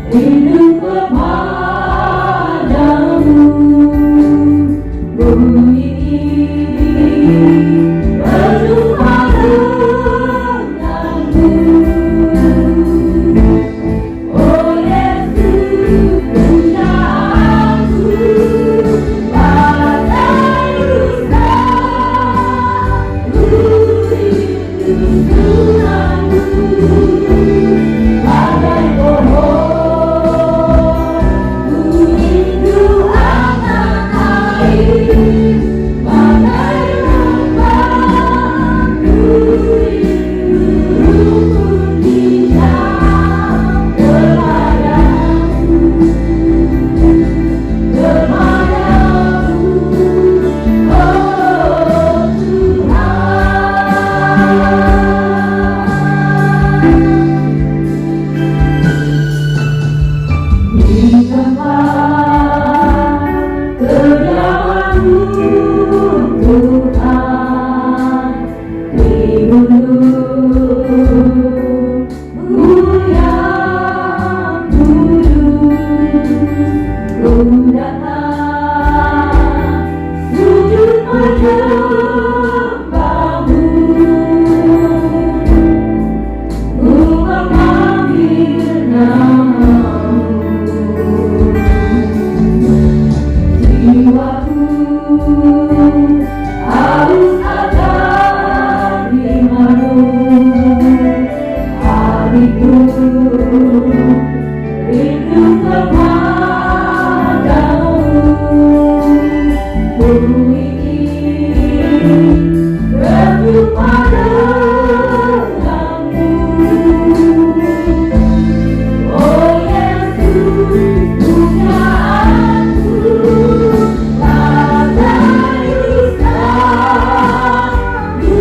rindu kepadamu. Bumi berjumpa denganmu. Oh Yesus, pujaanku, bagai dusta, ku rindu Tuhanku, bagai pohon, ku rindu akan air, bagai lembah, ku rindu rumput hijau kepadamu, kepadamu, oh Tuhan. Di tempat kediaman-Mu Tuhan, di gunung-Mu yang kudus, ku datang sujud menyembah-Mu, ku memanggil nama-Mu. Jiwaku harus ada di-Mu, hatiku rindu kepadamu. Bumi ini berjumpa denganmu. Oh Yesus, pujaanku, bagai dusta, ku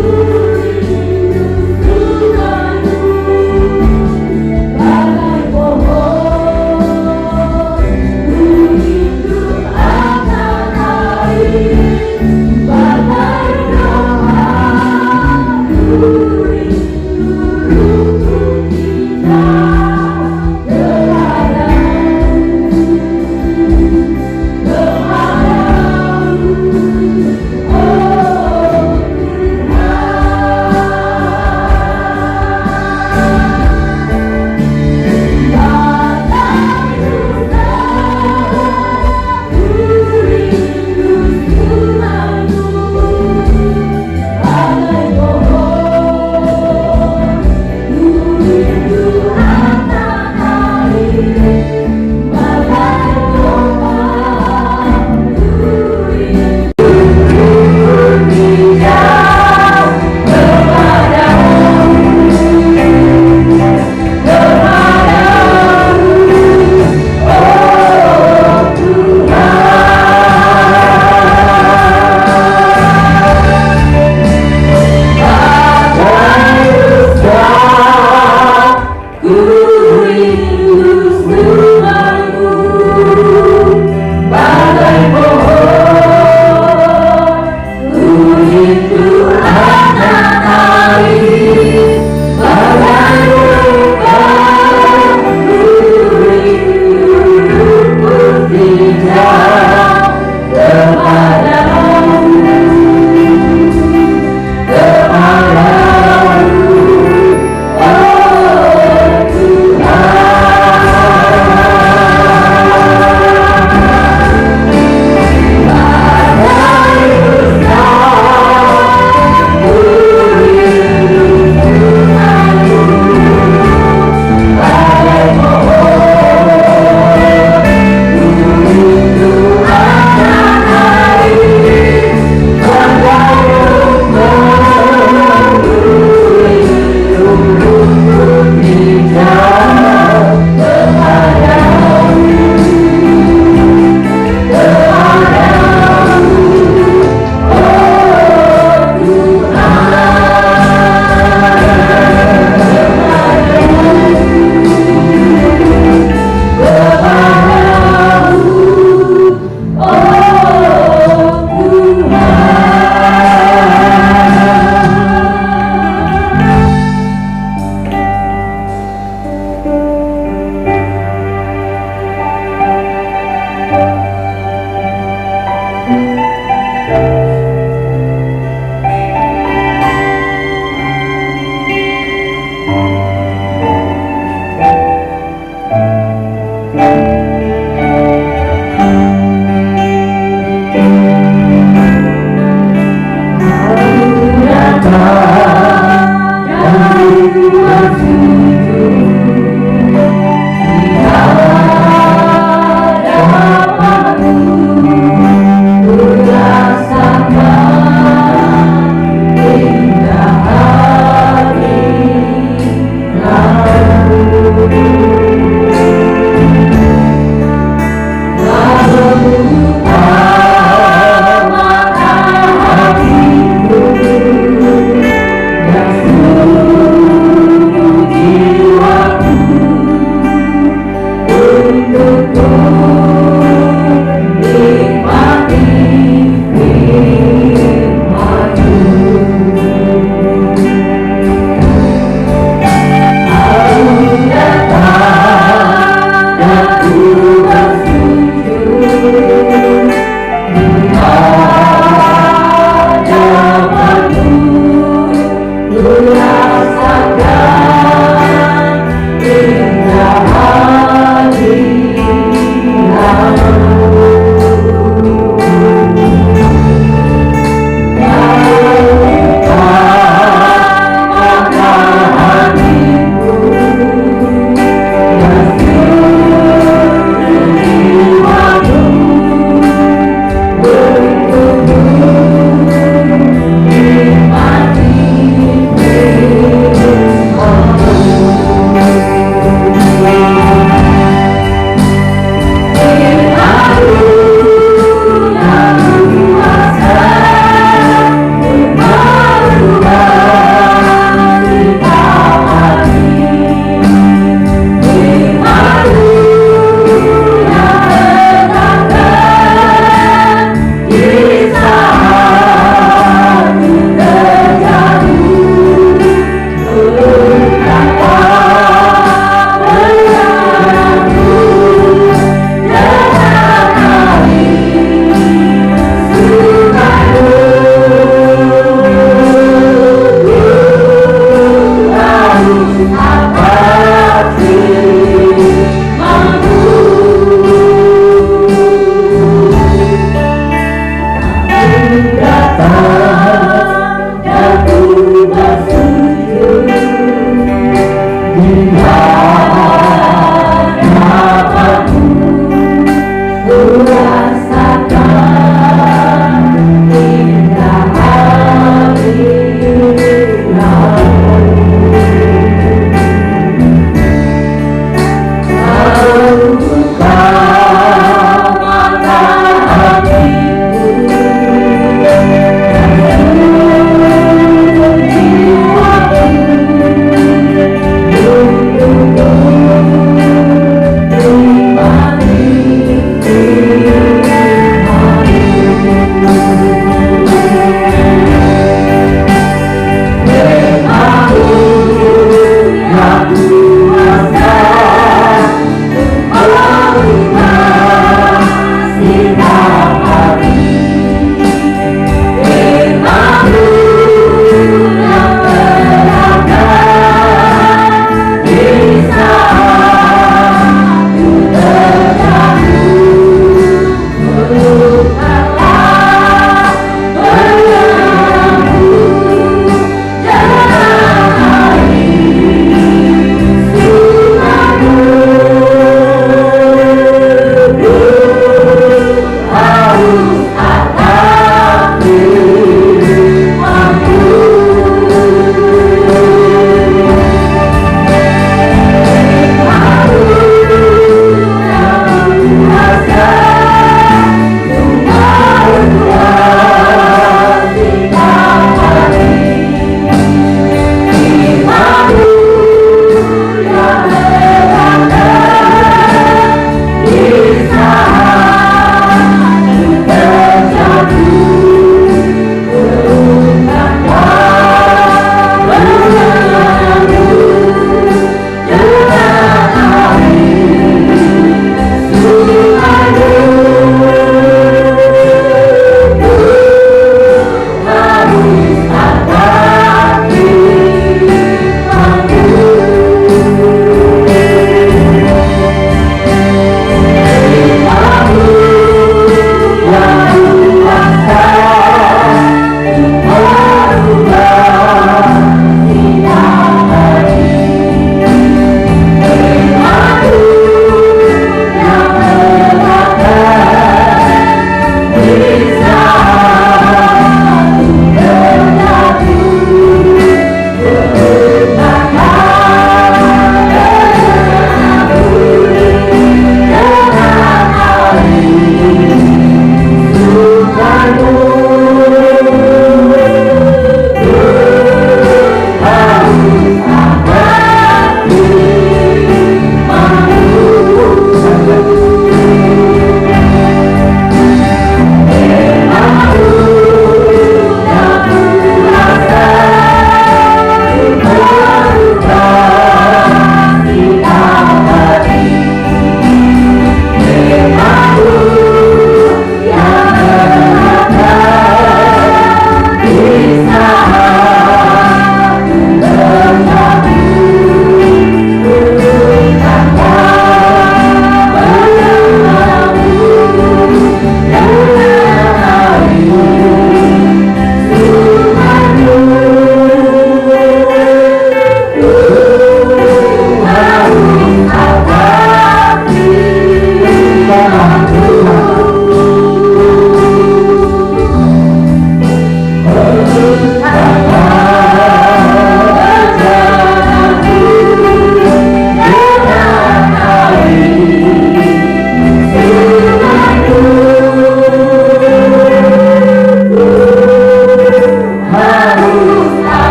rindu Tuhanku, bagai pohon, ku rindu akan air,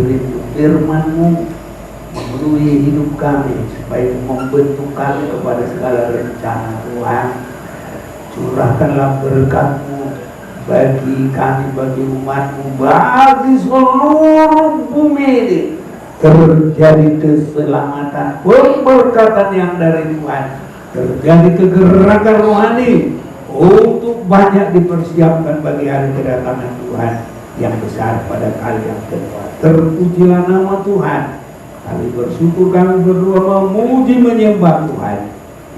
rindu firman-Mu memenuhi hidup kami, supaya membentuk kami kepada segala rencana Tuhan. Curahkanlah berkat-Mu bagi kami, bagi umat-Mu, bagi seluruh bumi ini. Terjadi keselamatan, pemberkatan yang dari Tuhan. Terjadi kegerakan rohani untuk banyak dipersiapkan bagi hari kedatangan Tuhan yang besar pada kali yang kedua. Terpujilah nama Tuhan. Kami bersyukur, kami berdoa, memuji, menyembah Tuhan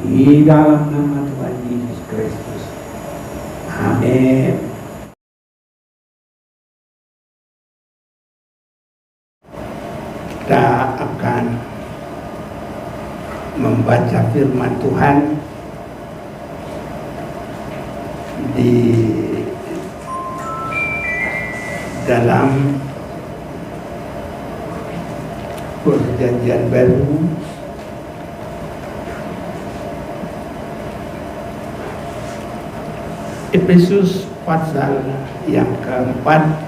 di dalam nama Tuhan Yesus Kristus. Amin. Kita akan membaca firman Tuhan di dalam Perjanjian Baru Efesus pasal yang keempat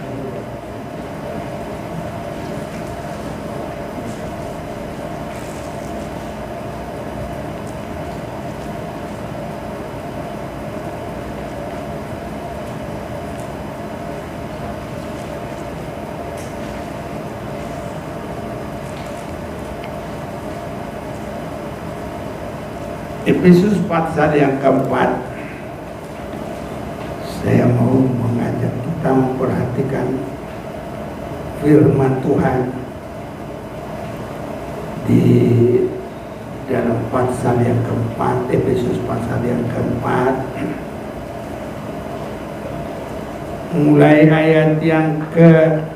Efesus pasal yang keempat. Saya mau mengajak kita memperhatikan firman Tuhan di dalam pasal yang keempat, Efesus pasal yang keempat, mulai ayat yang ke-10.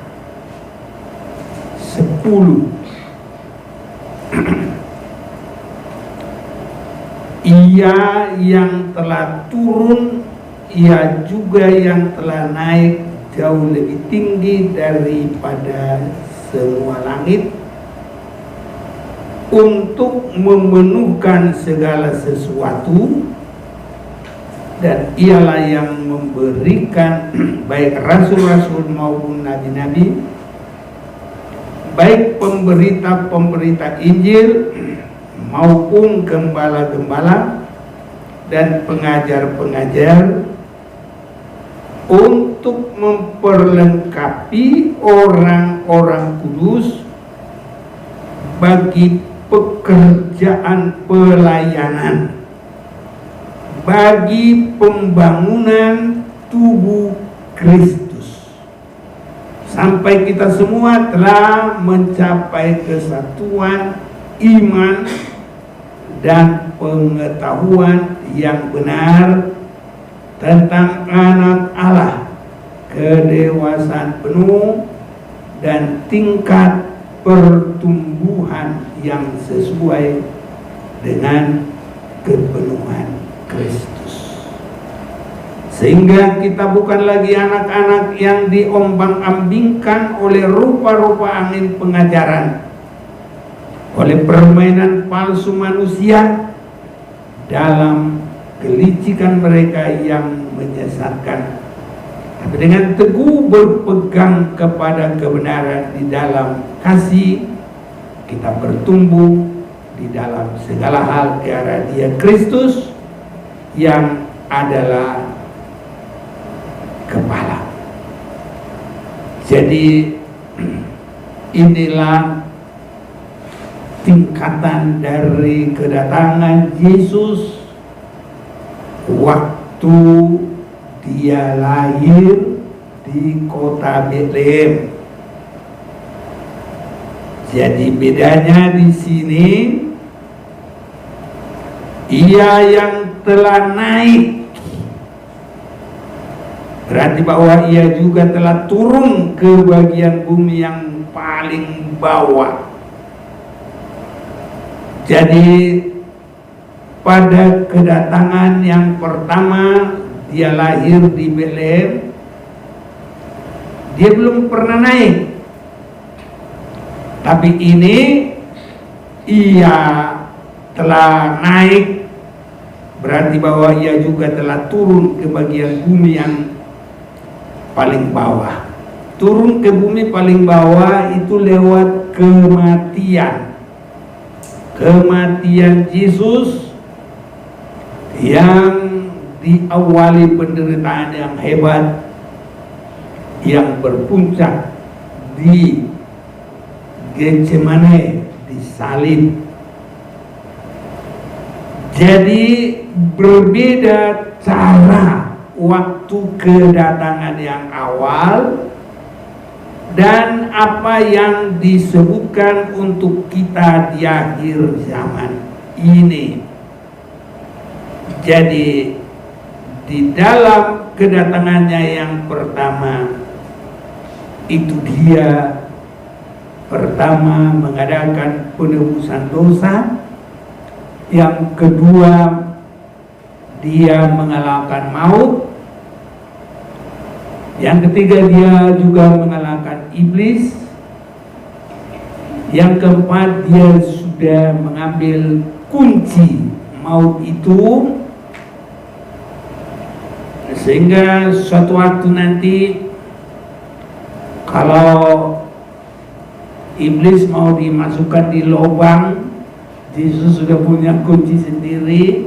Ia yang telah turun, ia juga yang telah naik jauh lebih tinggi daripada semua langit, untuk memenuhkan segala sesuatu. Dan ialah yang memberikan baik rasul-rasul maupun nabi-nabi, baik pemberita-pemberita Injil maupun gembala-gembala dan pengajar-pengajar, untuk memperlengkapi orang-orang kudus bagi pekerjaan pelayanan, bagi pembangunan tubuh Kristus, sampai kita semua telah mencapai kesatuan iman dan pengetahuan yang benar tentang anak Allah, kedewasaan penuh dan tingkat pertumbuhan yang sesuai dengan kepenuhan Kristus, sehingga kita bukan lagi anak-anak yang diombang-ambingkan oleh rupa-rupa angin pengajaran, oleh permainan palsu manusia dalam kelicikan mereka yang menyesatkan, tapi dengan teguh berpegang kepada kebenaran di dalam kasih, kita bertumbuh di dalam segala hal ke arah Dia Kristus yang adalah kepala. Jadi inilah tingkatan dari kedatangan Yesus waktu Dia lahir di kota Betlehem. Jadi bedanya di sini, Ia yang telah naik, berarti bahwa Ia juga telah turun ke bagian bumi yang paling bawah. Jadi pada kedatangan yang pertama Dia lahir di Betlehem, Dia belum pernah naik. Tapi ini Ia telah naik, berarti bahwa Ia juga telah turun ke bagian bumi yang paling bawah. turun ke bumi paling bawah itu lewat kematian. Kematian Yesus yang diawali penderitaan yang hebat, yang berpuncak di Getsemane, disalib. Jadi berbeda cara waktu kedatangan yang awal dan apa yang disebutkan untuk kita di akhir zaman ini. Jadi di dalam kedatangannya yang pertama itu dia pertama mengadakan penebusan dosa, yang kedua dia mengalahkan maut, yang ketiga dia juga mengalahkan iblis, yang keempat dia sudah mengambil kunci maut itu, sehingga suatu waktu nanti kalau iblis mau dimasukkan di lubang, Yesus sudah punya kunci sendiri,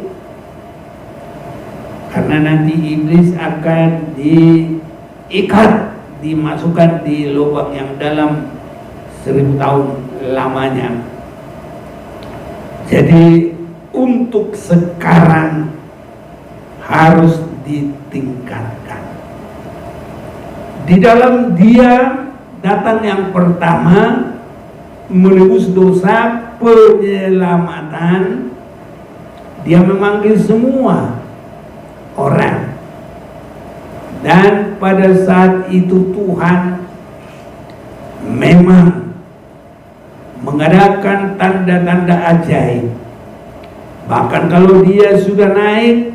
karena nanti iblis akan diikat, dimasukkan di lubang yang dalam 1000 tahun lamanya. Jadi untuk sekarang harus ditingkatkan. Di dalam dia datang yang pertama menebus dosa, penyelamatan, dia memanggil semua orang. Dan pada saat itu Tuhan memang mengadakan tanda-tanda ajaib. Bahkan kalau dia sudah naik,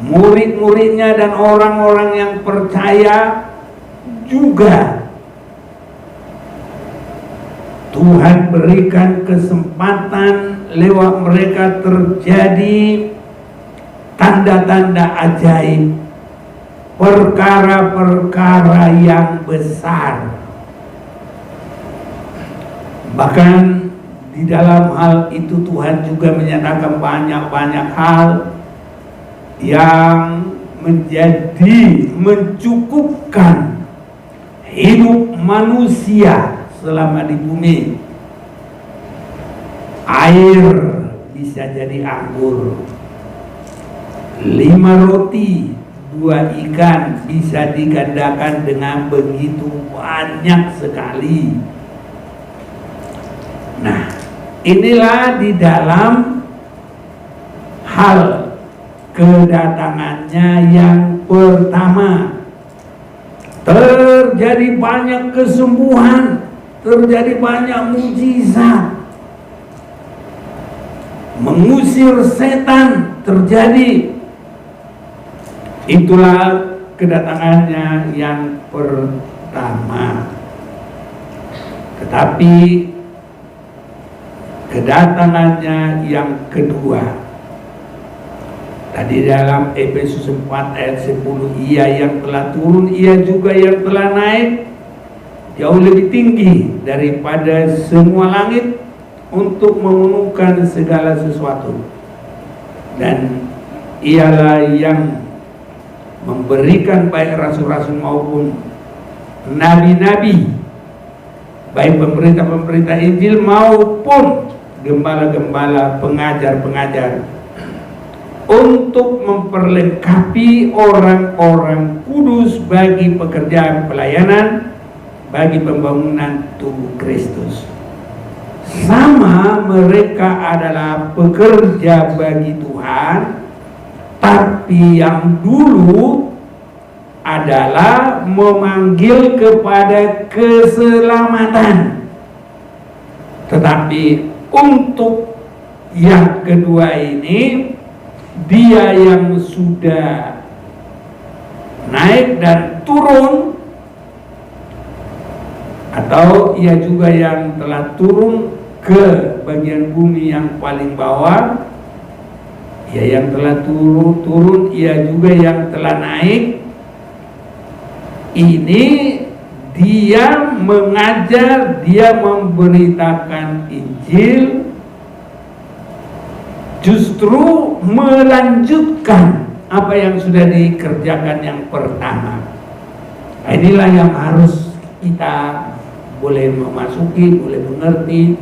murid-muridnya dan orang-orang yang percaya juga Tuhan berikan kesempatan lewat mereka terjadi tanda-tanda ajaib, perkara-perkara yang besar. Bahkan di dalam hal itu Tuhan juga menyatakan banyak-banyak hal yang mencukupkan hidup manusia selama di bumi. Air bisa jadi anggur, 5 roti 2 ikan bisa digandakan dengan begitu banyak sekali. Nah, inilah di dalam hal kedatangannya yang pertama. Terjadi banyak kesembuhan, terjadi banyak mujizat, mengusir setan terjadi. Itulah kedatangannya yang pertama. Tetapi kedatangannya yang kedua, tadi dalam Efesus 4 ayat 10, ia yang telah turun, ia juga yang telah naik jauh lebih tinggi daripada semua langit untuk memenuhkan segala sesuatu. Dan ialah yang memberikan baik rasul-rasul maupun nabi-nabi, baik pemerintah-pemerintah Injil maupun gembala-gembala, pengajar-pengajar, untuk memperlengkapi orang-orang kudus bagi pekerjaan pelayanan, bagi pembangunan tubuh Kristus. Sama mereka adalah pekerja bagi Tuhan, tapi yang dulu adalah memanggil kepada keselamatan. Tetapi untuk yang kedua ini, dia yang sudah naik dan turun, atau ia juga yang telah turun ke bagian bumi yang paling bawah, ia yang telah turun, ia juga yang telah naik. Ini dia mengajar, dia memberitakan Injil, justru melanjutkan apa yang sudah dikerjakan yang pertama. Nah, inilah yang harus kita boleh memasuki, boleh mengerti.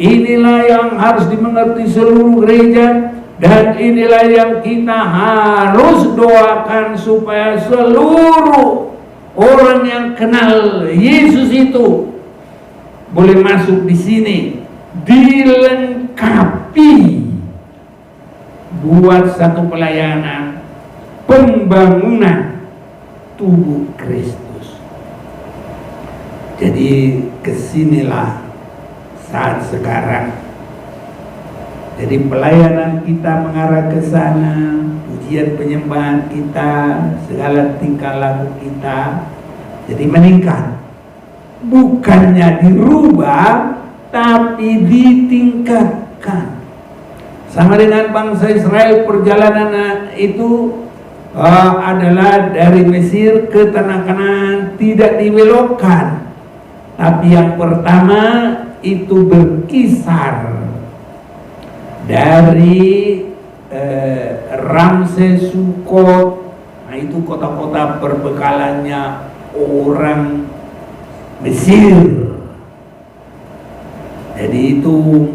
Inilah yang harus dimengerti seluruh gereja, dan inilah yang kita harus doakan supaya seluruh orang yang kenal Yesus itu boleh masuk di sini, dilengkapi buat satu pelayanan pembangunan tubuh Kristus. Jadi kesinilah saat sekarang. Jadi pelayanan kita mengarah ke sana, pujian penyembahan kita, segala tingkah laku kita jadi meningkat. Bukannya dirubah, tapi ditingkatkan. Sama dengan bangsa Israel, perjalanan itu adalah dari Mesir ke Tanah Kanaan, tidak dibelokkan. Tapi yang pertama itu berkisar dari Ramses, Sukot. Nah, itu kota-kota perbekalannya orang Mesir. Jadi itu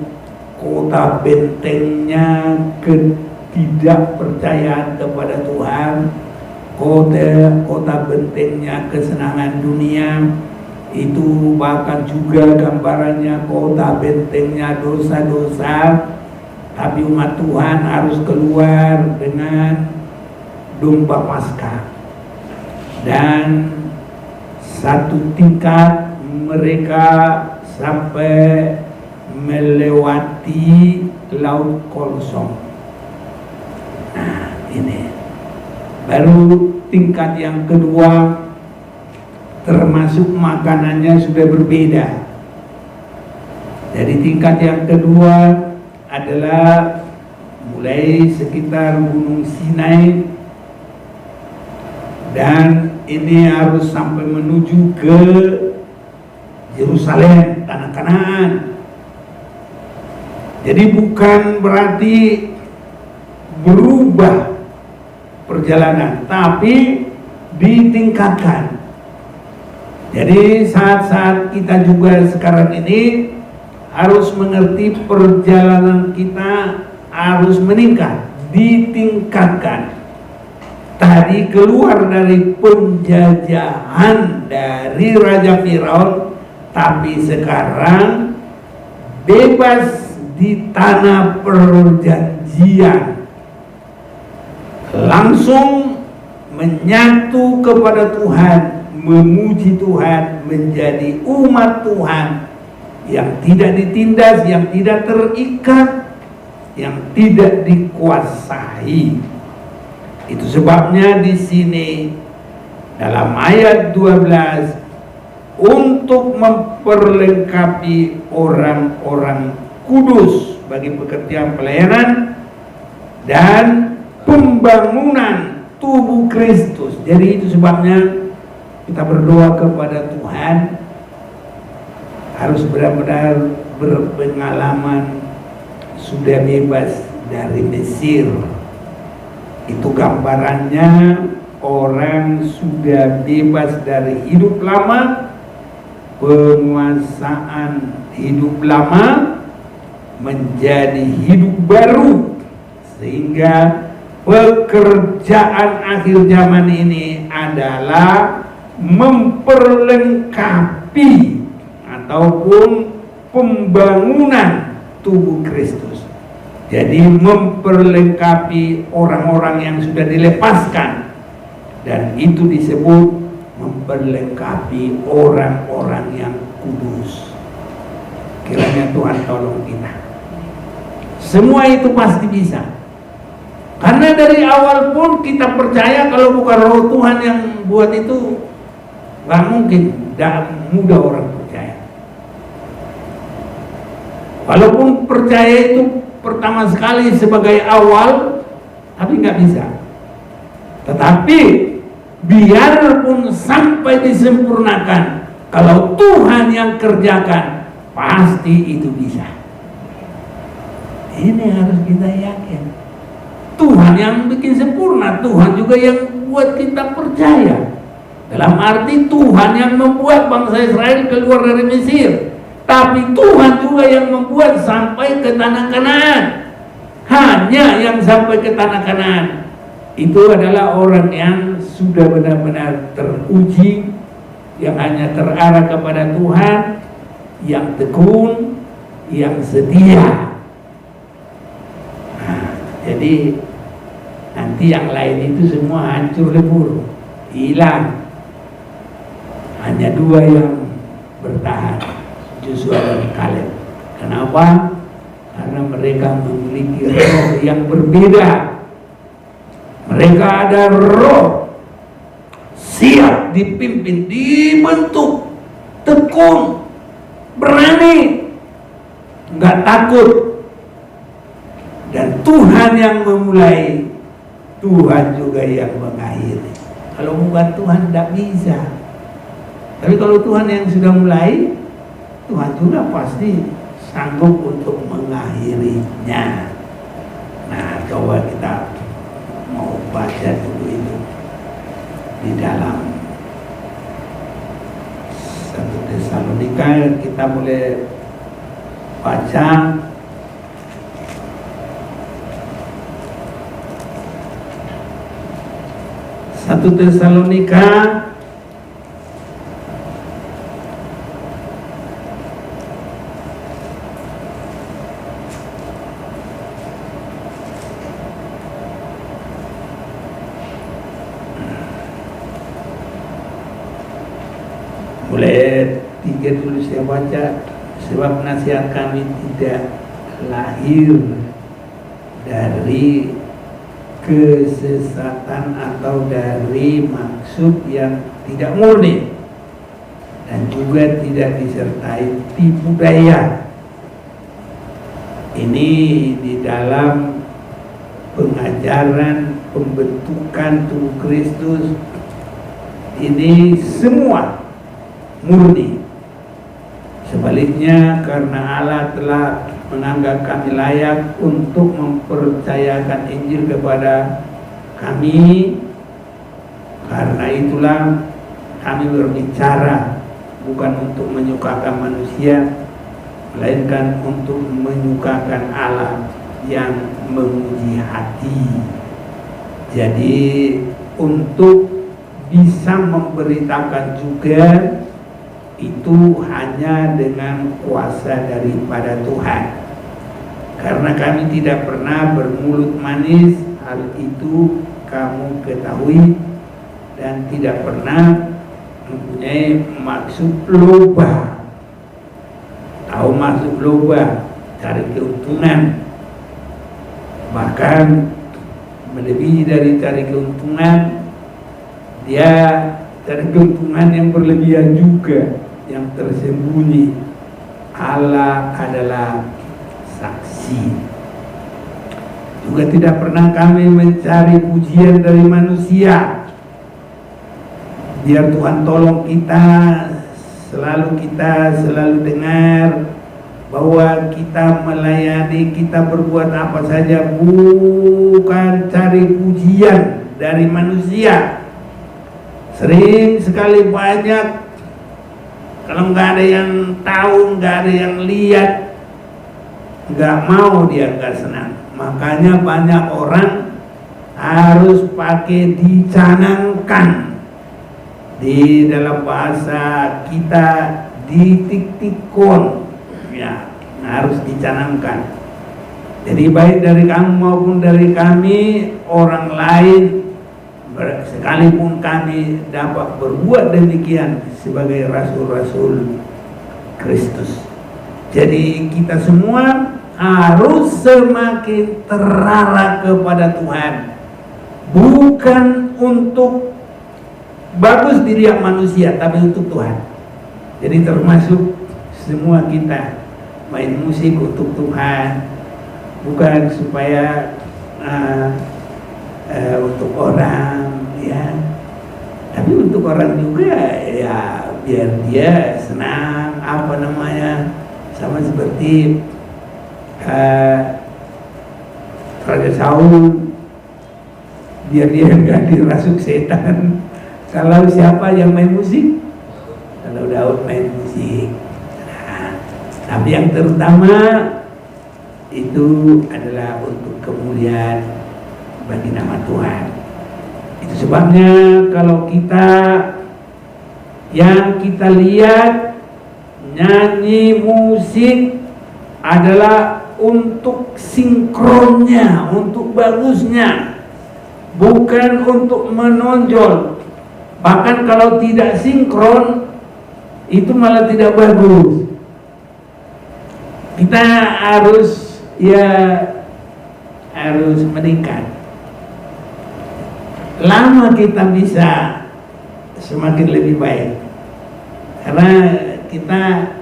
kota bentengnya ketidakpercayaan kepada Tuhan, kota bentengnya kesenangan dunia. Itu bahkan juga gambarannya kota bentengnya dosa-dosa. Tapi umat Tuhan harus keluar dengan domba Paskah. Dan satu tingkat mereka sampai melewati Laut Kolsom. Nah, ini baru tingkat yang kedua, termasuk makanannya sudah berbeda. Jadi tingkat yang kedua adalah mulai sekitar Gunung Sinai, dan ini harus sampai menuju ke Yerusalem, Tanah Kanaan. Jadi bukan berarti berubah perjalanan, tapi ditingkatkan. Jadi saat-saat kita juga sekarang ini harus mengerti perjalanan kita harus meningkat, ditingkatkan. Tadi keluar dari penjajahan dari Raja Firaun, tapi sekarang bebas di tanah perjanjian, langsung menyatu kepada Tuhan, memuji Tuhan, menjadi umat Tuhan yang tidak ditindas, yang tidak terikat, yang tidak dikuasai. Itu sebabnya di sini dalam ayat 12, untuk memperlengkapi orang-orang kudus bagi pekerjaan pelayanan dan pembangunan tubuh Kristus. Jadi itu sebabnya kita berdoa kepada Tuhan, harus benar-benar berpengalaman sudah bebas dari Mesir. Itu gambarannya, orang sudah bebas dari hidup lama, penguasaan hidup lama menjadi hidup baru, sehingga pekerjaan akhir zaman ini adalah memperlengkapi ataupun pembangunan tubuh Kristus. Jadi memperlengkapi orang-orang yang sudah dilepaskan, dan itu disebut memperlengkapi orang-orang yang kudus. Kiranya Tuhan tolong kita. Semua itu pasti bisa. Karena dari awal pun kita percaya kalau bukan Roh Tuhan yang buat itu, nggak mungkin, tidak mudah orang percaya. Walaupun percaya itu pertama sekali sebagai awal, tapi nggak bisa. Tetapi biarpun sampai disempurnakan, kalau Tuhan yang kerjakan, pasti itu bisa. Ini harus kita yakin. Tuhan yang bikin sempurna, Tuhan juga yang buat kita percaya. Dalam arti Tuhan yang membuat bangsa Israel keluar dari Mesir, tapi Tuhan juga yang membuat sampai ke tanah Kanaan. Hanya yang sampai ke tanah Kanaan itu adalah orang yang sudah benar-benar teruji, yang hanya terarah kepada Tuhan, yang tekun, yang setia. Nah, jadi nanti yang lain itu semua hancur lebur, hilang. Hanya dua yang bertahan, Joshua dan Kaleb. Kenapa? Karena mereka memiliki roh yang berbeda. Mereka ada roh siap dipimpin, dibentuk, tekun, berani, nggak takut. Dan Tuhan yang memulai, Tuhan juga yang mengakhiri. Kalau bukan Tuhan tidak bisa. Tapi kalau Tuhan yang sudah mulai, Tuhan juga pasti sanggup untuk mengakhirinya. Nah, coba kita mau baca dulu itu di dalam 1 Tesalonika. Kita boleh baca Satu Tesalonika mulai 3 dulu saya baca. Sebab nasihat kami tidak lahir dari kesesatan atau dari maksud yang tidak murni, dan juga tidak disertai tipu daya. Ini di dalam pengajaran pembentukan tubuh Kristus, ini semua murni. Sebaliknya, karena Allah telah menganggap kami layak untuk mempercayakan Injil kepada kami, karena itulah kami berbicara bukan untuk menyukakan manusia, melainkan untuk menyukakan Allah yang menguji hati. Jadi untuk bisa memberitakan juga itu hanya dengan kuasa daripada Tuhan. Karena kami tidak pernah bermulut manis, hal itu kamu ketahui, dan tidak pernah mempunyai maksud loba. Tahu maksud loba? Cari keuntungan. Bahkan melebihi dari cari keuntungan, dia cari keuntungan yang berlebihan juga, yang tersembunyi. Allah adalah saksi. Juga tidak pernah kami mencari pujian dari manusia. Biar Tuhan tolong kita selalu dengar bahwa kita melayani, kita berbuat apa saja bukan cari pujian dari manusia. Sering sekali banyak, kalau nggak ada yang tahu, nggak ada yang lihat, nggak mau, dia nggak senang. Makanya banyak orang harus pakai dicanangkan. Di dalam bahasa kita ditik-tikon, ya, harus dicanangkan. Jadi baik dari kamu maupun dari kami, orang lain, sekalipun kami dapat berbuat demikian sebagai rasul-rasul Kristus. Jadi kita semua harus semakin terarah kepada Tuhan, bukan untuk bagus dilihat manusia, tapi untuk Tuhan. Jadi termasuk semua kita main musik untuk Tuhan, bukan supaya untuk orang, ya. Tapi untuk orang juga ya biar dia senang, apa namanya, sama seperti Raja Saul, biar dia nggak dirasuk setan. Kalau siapa yang main musik? Kalau Daud main musik. Nah, tapi yang terutama itu adalah untuk kemuliaan bagi nama Tuhan. Itu sebabnya kalau kita yang kita lihat nyanyi musik adalah untuk sinkronnya, untuk bagusnya, bukan untuk menonjol. Bahkan kalau tidak sinkron itu malah tidak bagus. Kita harus meningkat. Lama kita bisa semakin lebih baik, karena kita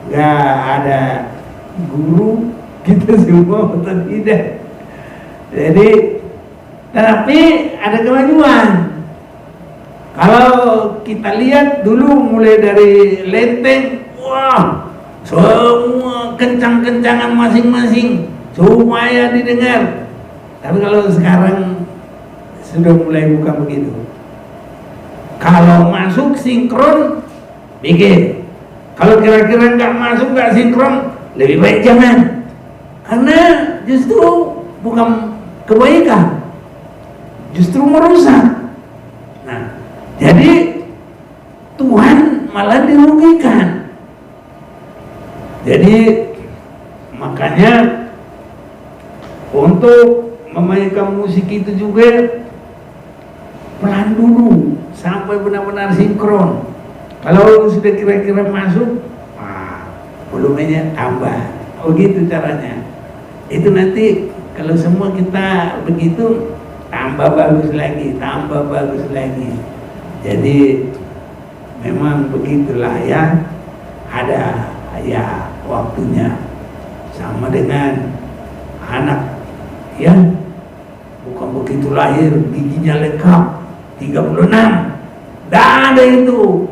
nggak ada guru, kita semua betul tidak. Jadi, tapi ada kemajuan. Kalau kita lihat dulu mulai dari Lenteng, wah, semua kencang-kencangan masing-masing supaya didengar. Tapi kalau sekarang sudah mulai bukan begitu. Kalau masuk sinkron, bikin. Kalau kira-kira nggak masuk, nggak sinkron, lebih baik jangan. Karena justru bukan kebaikan, justru merusak. Nah, jadi Tuhan malah dirugikan. Jadi makanya untuk memainkan musik itu juga pelan dulu sampai benar-benar sinkron. Kalau sudah kira-kira masuk, volumenya tambah. Oh gitu caranya. Itu nanti kalau semua kita begitu, tambah bagus lagi, tambah bagus lagi. Jadi memang begitulah ya, ada ya waktunya. Sama dengan anak ya, bukan begitu lahir giginya lengkap 36, tidak ada itu.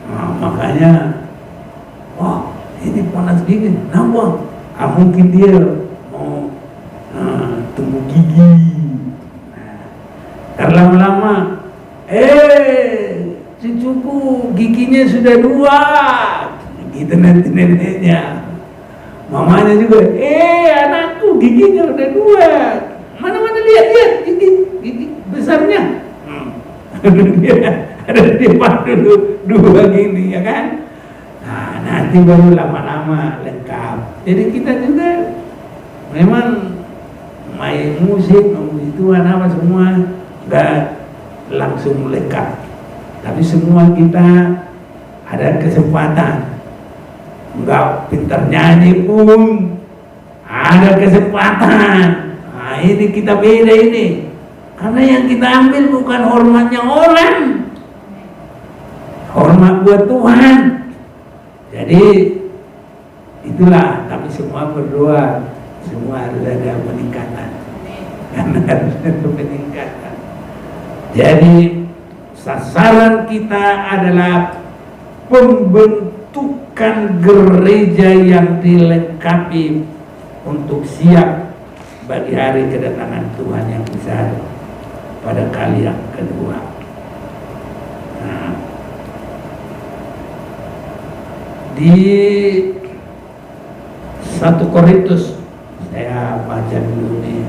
Nah, makanya wah ini panas gigi, kenapa? Mungkin dia mau tumbuh gigi. Nah, lama-lama cucuku giginya sudah 2, gitu nanti neneknya. Mamanya juga, anakku giginya udah 2. Mana-mana lihat gigi besarnya. Ada di depan dulu 2 gini, ya kan? Nah, nanti baru lama-lama lengkap. Jadi kita juga memang main musik, itu apa semua nggak langsung lengkap. Tapi semua kita ada kesempatan. Enggak pintar nyanyi pun ada kesempatan. Nah, ini kita beda ini. Karena yang kita ambil bukan hormatnya orang, hormat buat Tuhan. Jadi itulah, tapi semua berdoa, semua harus ada peningkatan. Karena harus ada peningkatan. Jadi sasaran kita adalah pembentukan gereja yang dilengkapi untuk siap bagi hari kedatangan Tuhan yang besar pada kali yang kedua. Nah, di 1 Korintus saya baca dulu nih,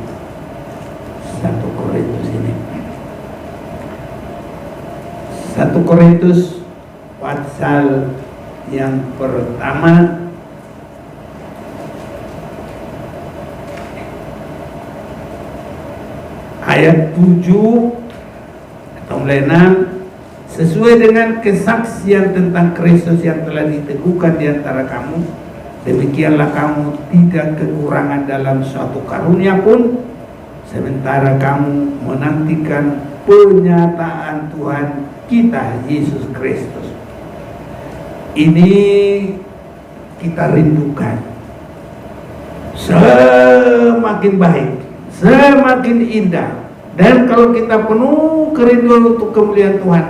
1 Korintus ini, 1 Korintus pasal yang pertama ayat 7 atau mulai 6, sesuai dengan kesaksian tentang Kristus yang telah diteguhkan di antara kamu, demikianlah kamu tidak kekurangan dalam suatu karunia pun, sementara kamu menantikan penyataan Tuhan kita Yesus Kristus. Ini kita rindukan. Semakin baik, semakin indah. Dan kalau kita penuh kerinduan untuk kemuliaan Tuhan,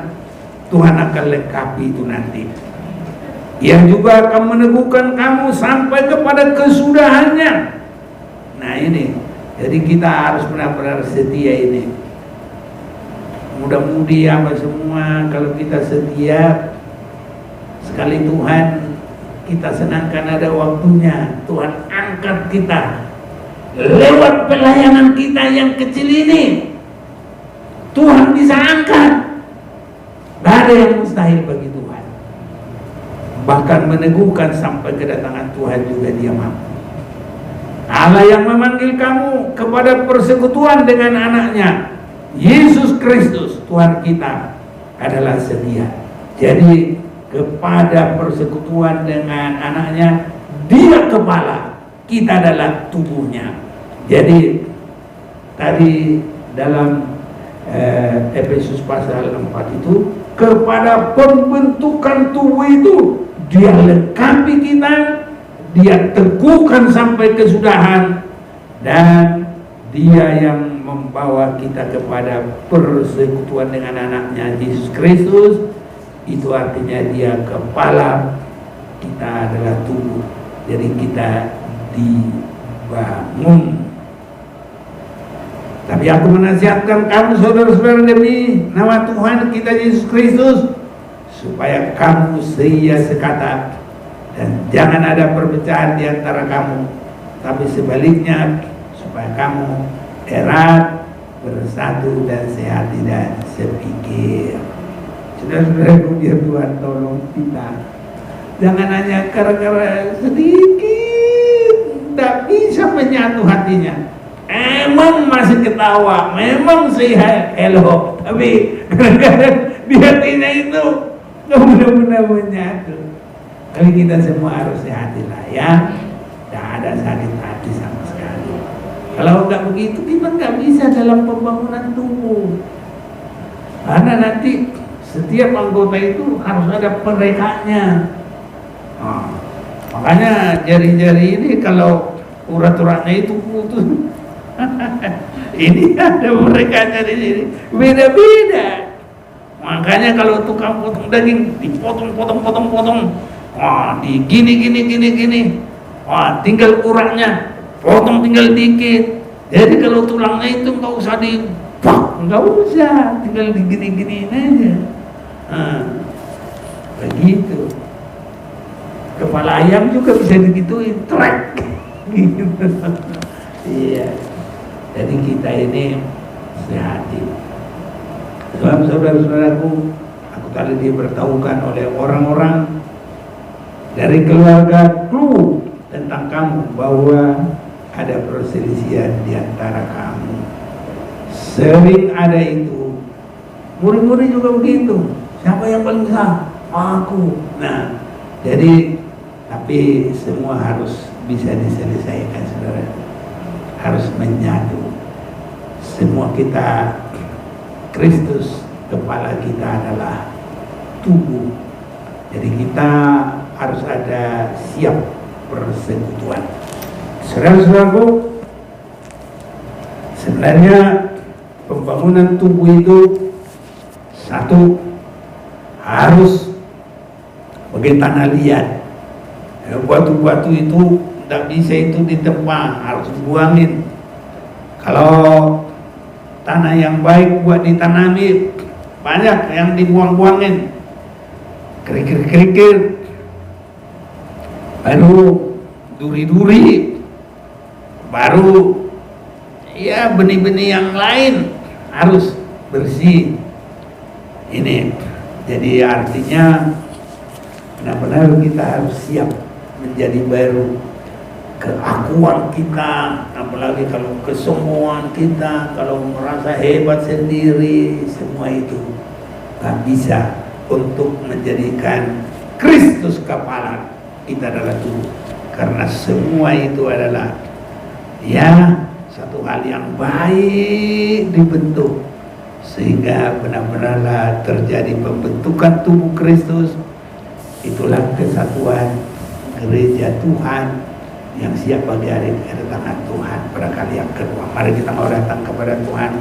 Tuhan akan lengkapi itu nanti. Ia juga akan meneguhkan kamu sampai kepada kesudahannya. Nah ini, jadi kita harus benar-benar setia ini. Mudah-mudi apa semua, kalau kita setia, sekali Tuhan kita senangkan ada waktunya, Tuhan angkat kita lewat pelayanan kita yang kecil ini. Tuhan bisa angkat. Tidak ada yang mustahil bagi Tuhan. Bahkan meneguhkan sampai kedatangan Tuhan juga Dia mampu. Allah yang memanggil kamu kepada persekutuan dengan anaknya Yesus Kristus Tuhan kita adalah setia. Jadi kepada persekutuan dengan anaknya, Dia kepala, kita adalah tubuhnya. Jadi tadi dalam Efesus pasal 4 itu, kepada pembentukan tubuh itu Dia lengkapi kita, Dia teguhkan sampai kesudahan, dan Dia yang membawa kita kepada persekutuan dengan anaknya Yesus Kristus. Itu artinya Dia kepala, kita adalah tubuh. Jadi kita dibangun. Tapi aku menasihatkan kamu saudara-saudara demi nama Tuhan kita Yesus Kristus, supaya kamu seia sekata dan jangan ada perpecahan di antara kamu, tapi sebaliknya supaya kamu erat, bersatu dan sehati dan sepikir. Saudara-saudara, biar Tuhan tolong kita. Jangan hanya gara-gara sedikit tidak bisa menyatu hatinya. Emang masih ketawa, memang say hello, tapi kadang-kadang di hatinya itu nggak benar-benar menyatu. Kali kita semua harus sehatilah ya, tidak ada sakit hati sama sekali. Kalau nggak begitu kita nggak bisa dalam pembangunan tubuh, karena nanti setiap anggota itu harus ada perekanya. Makanya jari-jari ini kalau urat-uratnya itu putus, ini ada merekanya di sini, beda-beda. Makanya kalau tukang potong daging dipotong, wah, di gini, wah, tinggal uratnya, potong tinggal dikit. Jadi kalau tulangnya itu nggak usah nggak usah, tinggal digini-giniin aja. Begitu. Kepala ayam juga bisa digituin, trek. Gitu. Iya. Jadi kita ini sehati. Sebab saudara-saudaraku, aku tadi diberitahukan oleh orang-orang dari keluarga Klu tentang kamu, bahwa ada perselisihan di antara kamu. Sering ada itu. Murid-murid juga begitu. Siapa yang paling besar? Aku. Nah, jadi tapi semua harus bisa diselesaikan, saudara. Harus menyatu. Semua kita, Kristus kepala kita adalah tubuh. Jadi kita harus ada siap persekutuan. Saudara-saudaraku, sebenarnya pembangunan tubuh itu satu, harus bagi tanah liat. Batu-batu itu tidak bisa itu ditempa, harus buangin. Kalau tanah yang baik buat ditanami, banyak yang dibuang-buangin, kerikil-kerikil, baru duri-duri, baru ya benih-benih yang lain harus bersih. Ini jadi artinya benar-benar kita harus siap menjadi baru. Keakuan kita, apalagi kalau kesombongan kita, kalau merasa hebat sendiri, semua itu tak bisa untuk menjadikan Kristus kepala. Kita adalah tubuh, karena semua itu adalah ya satu hal yang baik dibentuk, sehingga benar-benarlah terjadi pembentukan tubuh Kristus. Itulah kesatuan gereja Tuhan yang siap bagi hari kedatangan Tuhan pada kali yang kedua. Mari kita mau datang kepada Tuhan.